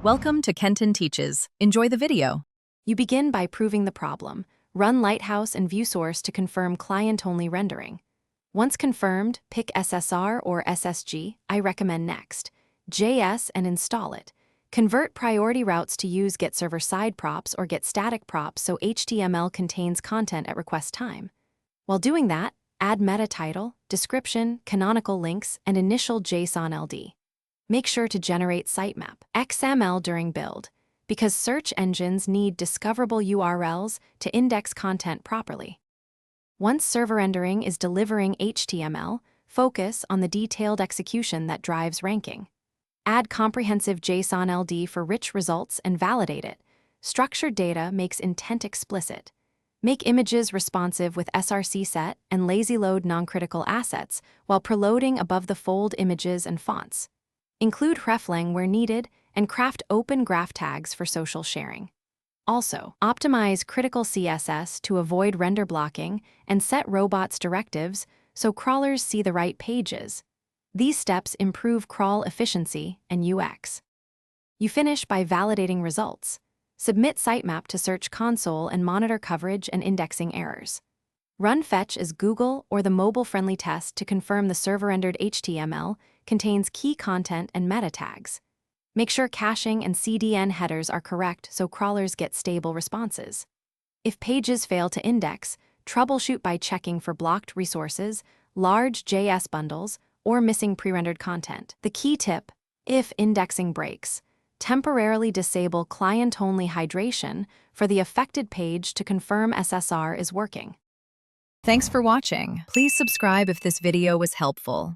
Welcome to Kenton Teaches. Enjoy the video. You begin by proving the problem. Run Lighthouse and ViewSource to confirm client-only rendering. Once confirmed, pick SSR or SSG. I recommend Next. JS and install it. Convert priority routes to use Get Server Side Props or Get Static Props so HTML contains content at request time. While doing that, add meta title, description, canonical links, and initial JSON LD. Make sure to generate sitemap XML during build, because search engines need discoverable URLs to index content properly. Once server rendering is delivering HTML, focus on the detailed execution that drives ranking. Add comprehensive JSON LD for rich results and validate it. Structured data makes intent explicit. Make images responsive with src set and lazy load non-critical assets while preloading above-the-fold images and fonts. Include hreflang where needed and craft open graph tags for social sharing. Also, optimize critical CSS to avoid render blocking and set robots directives so crawlers see the right pages. These steps improve crawl efficiency and UX. You finish by validating results. Submit sitemap to Search Console and monitor coverage and indexing errors. Run fetch as Google or the mobile-friendly test to confirm the server-rendered HTML contains key content and meta tags. Make sure caching and CDN headers are correct so crawlers get stable responses. If pages fail to index, troubleshoot by checking for blocked resources, large JS bundles, or missing pre-rendered content. The key tip: if indexing breaks, temporarily disable client-only hydration for the affected page to confirm SSR is working. Thanks for watching. Please subscribe if this video was helpful.